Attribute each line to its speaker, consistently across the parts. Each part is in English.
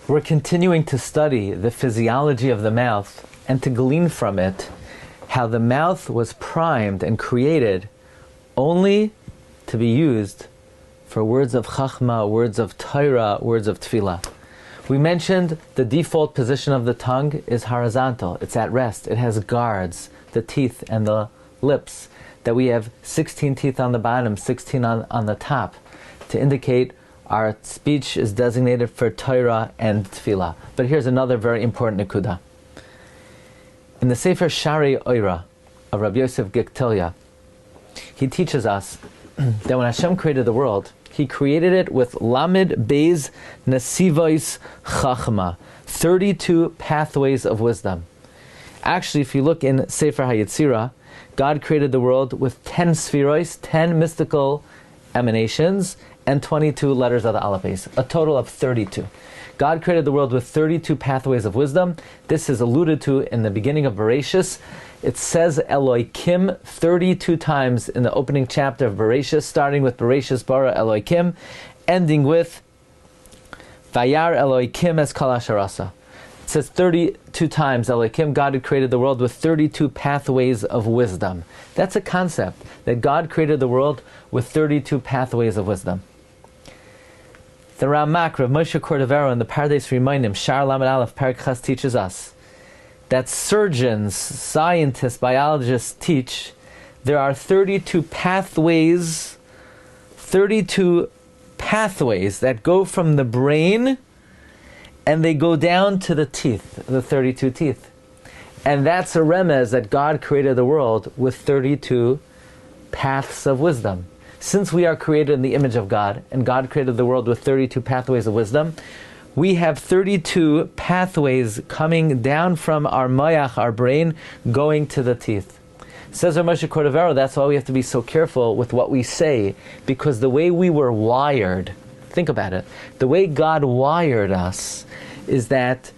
Speaker 1: We're continuing to study the physiology of the mouth and to glean from it how the mouth was primed and created only to be used for words of chachma, words of Torah, words of tefillah. We mentioned the default position of the tongue is horizontal. It's at rest. It has guards, the teeth and the lips, that we have 16 teeth on the bottom, 16 on the top, to indicate our speech is designated for Torah and tefillah. But here's another very important nekuda. In the Sefer Shari Oira of Rabbi Yosef Gektelia, he teaches us that when Hashem created the world, He created it with Lamed Beis Nesivos Chachma, 32 pathways of wisdom. Actually, if you look in Sefer HaYetzirah, God created the world with 10 spheroids, 10 mystical emanations, and 22 letters of the alphabet, a total of 32. God created the world with 32 pathways of wisdom. This is alluded to in the beginning of Bereshis. It says Eloikim 32 times in the opening chapter of Bereshis, starting with Bereshis bara Eloikim, ending with Vayar Eloikim es kol asher asa. It says 32 times Eloikim, God had created the world with 32 pathways of wisdom. That's a concept, that God created the world with 32 pathways of wisdom. The Ramak, Rav Moshe Cordovero, in the Pardes Rimonim, Shar Lamed Aleph, Perek Ches, teaches us that surgeons, scientists, biologists teach there are 32 pathways that go from the brain and they go down to the teeth, the 32 teeth. And that's a remez that God created the world with 32 paths of wisdom. Since we are created in the image of God, and God created the world with 32 pathways of wisdom, we have 32 pathways coming down from our mayach, our brain, going to the teeth. Says Rav Moshe Cordovero, that's why we have to be so careful with what we say, because the way we were wired, think about it, the way God wired us is that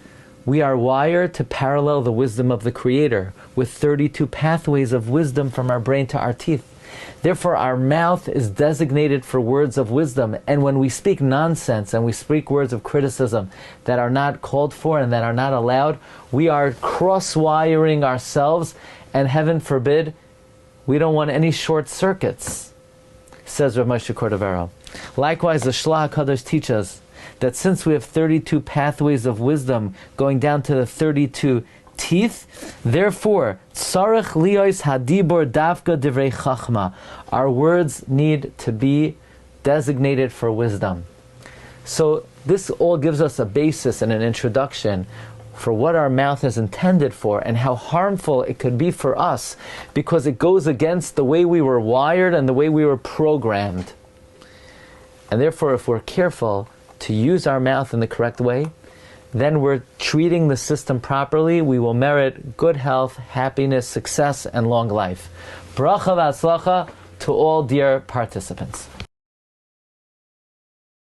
Speaker 1: we are wired to parallel the wisdom of the Creator with 32 pathways of wisdom from our brain to our teeth. Therefore, our mouth is designated for words of wisdom. And when we speak nonsense and we speak words of criticism that are not called for and that are not allowed, we are cross-wiring ourselves, and heaven forbid, we don't want any short circuits, says Rav Moshe Cordovero. Likewise, the Shlach HaKadosh teaches that since we have 32 pathways of wisdom going down to the 32 teeth, therefore, tzarech liyos hadibor davka divrei chachma. Our words need to be designated for wisdom. So this all gives us a basis and an introduction for what our mouth is intended for and how harmful it could be for us, because it goes against the way we were wired and the way we were programmed. And therefore, if we're careful to use our mouth in the correct way, then we're treating the system properly. We will merit good health, happiness, success, and long life. Bracha v'atzlacha to all dear participants.